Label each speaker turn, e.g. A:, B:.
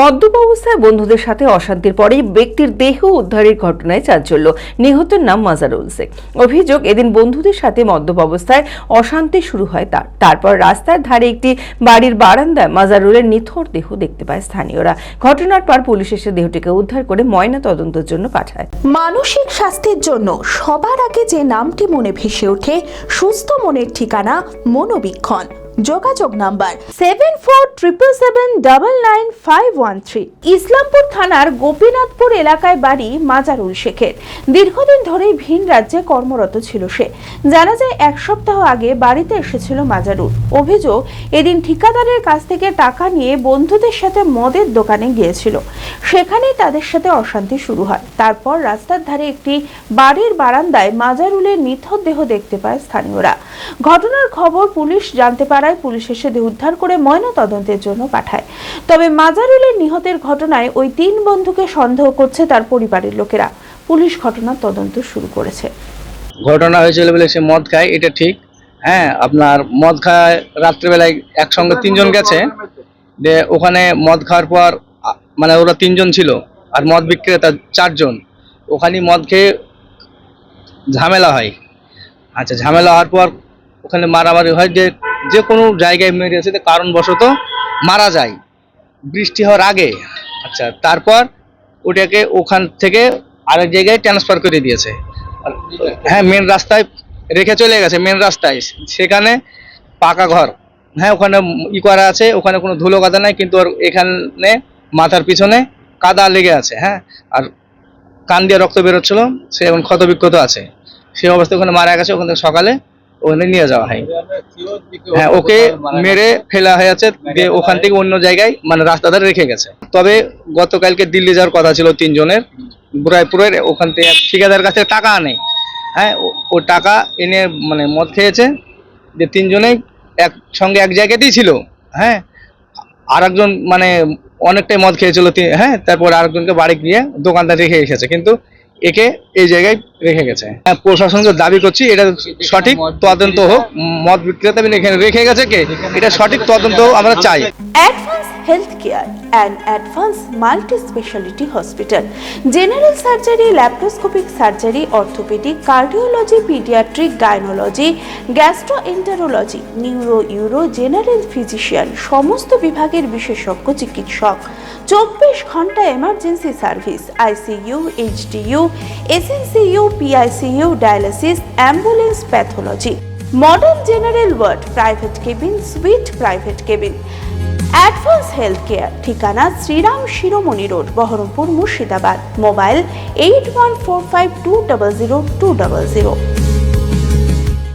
A: মদ্যপ অবস্থায় বন্ধুদের সাথে অশান্তির পরেই ব্যক্তির দেহ উদ্ধারের ঘটনায় চাঞ্চল্য। নিহতের নাম মাজারুল শেখ। অভিযোগ, এদিন বন্ধুদের সাথে মদ্যপ অবস্থায় অশান্তি শুরু হয় তারপর রাস্তার ধারে একটি বাড়ির বারান্দায় মাজারুলের নিথর দেহ দেখতে পায় স্থানীয়রা। ঘটনার পর পুলিশ এসে দেহটিকে উদ্ধার করে ময়না তদন্তের জন্য পাঠায়।
B: মানসিক স্বাস্থ্যের জন্য সবার আগে যে নামটি মনে ভেসে ওঠে, সুস্থ মনের ঠিকানা মনোবীক্ষণ। যোগাযোগ নাম্বার 7477799513। ইসলামপুর থানার গোপীনাথপুর এলাকায় বাড়ি মাজারুল শেখের। দীর্ঘদিন ধরেই ভিন রাজ্যে কর্মরত ছিল সে। জানা যায় 1 সপ্তাহ আগে বাড়িতে এসেছিল মাজারুল। অভিযোগ, এদিন ঠিকাদারের কাছ থেকে টাকা নিয়ে বন্ধুদের সাথে মদের দোকানে গিয়েছিল। সেখানেই তাদের সাথে অশান্তি শুরু হয়। তারপর রাস্তার ধারে একটি বাড়ির বারান্দায় মাজারুলের নিথর দেহ দেখতে পায় স্থানীয়রা। ঘটনার খবর পুলিশ জানতে পারায় পুলিশ এসে দেহ উদ্ধার করে ময়না তদন্তের জন্য পাঠায়। তবে মাজারুলের নিহতের ঘটনায় ওই 3 বন্ধুকে সন্দেহ করছে তার পরিবারের লোকেরা। পুলিশ ঘটনার তদন্ত শুরু করেছে।
C: ঘটনা হয়েছিল বলে সে মদ খায়, এটা ঠিক। হ্যাঁ, আপনার মদ খায় রাত্রিবেলায় একসঙ্গে 3 জন গেছে। ওখানে মদ খাওয়ার পর মানে ওরা 3 জন ছিল, আর মদ বিক্রেতা 4 জন। ওখানে মদ খেয়ে ঝামেলা হয়। আচ্ছা, ঝামেলা হওয়ার পর ওখানে মারামারি হয়। যে কোনো জায়গায় মেরেছে, কারণবশত মারা যায় বৃষ্টি হওয়ার আগে। আচ্ছা, তারপর ওটাকে ওখান থেকে আরেক জায়গায় ট্রান্সফার করে দিয়েছে। হ্যাঁ, মেন রাস্তায় রেখে চলে গেছে। মেন রাস্তায় সেখানে পাকা ঘর, হ্যাঁ, ওখানে করা আছে। ওখানে কোনো ধুলো কাদা নাই, কিন্তু ওর এখানে মাথার পিছনে কাদা লেগে আছে। হ্যাঁ, আর কান দিয়ে রক্ত বেরোচ্ছিল। সে এখন ক্ষত বিক্ষত আছে। সেই অবস্থায় ওখানে মারা গেছে। ওখান থেকে সকালে ওখানে নিয়ে যাওয়া হয়। হ্যাঁ, ওকে মেরে ফেলা হয়েছে। ওখান থেকে অন্য জায়গায় মানে রাস্তা ধারে রেখে গেছে। তবে গতকালকে দিল্লি যাওয়ার কথা ছিল 3 জনের। বুরাইপুরের ওখান থেকে ঠিকাদার কাছে টাকা আনে। হ্যাঁ, ও টাকা এনে মানে মদ খেয়েছে। যে 3 জনেই একসঙ্গে এক জায়গাতেই ছিল। হ্যাঁ, আর একজন মানে অনেকটাই মদ খেয়েছিল। হ্যাঁ, তারপর আরেকজনকে বাড়ি গিয়ে দোকানদার রেখে এসেছে, কিন্তু একে এই জায়গায় রেখে গেছে। হ্যাঁ, প্রশাসনকে দাবি করছি এটা সঠিক তদন্ত হোক। মদ বিক্রেতা এখানে রেখে গেছে কে, এটা সঠিক তদন্ত আমরা চাই।
B: Advance health care and advance multi speciality hospital, general surgery, laparoscopic surgery, orthopaedic, cardiology, paediatric, গাইনোলজি, gastroenterology, neuro, euro, general physician, সমস্ত বিভাগের বিশেষজ্ঞ চিকিৎসক। 24 ঘন্টা emergency service, ICU, HDU, SNCU, PICU, dialysis, ambulance, pathology, modern general ward, private cabin, sweet private cabin. Advance health care, ঠিকানা শ্রীরাম শিরোমণি road, Baharampur, Murshidabad. Mobile 8145200200।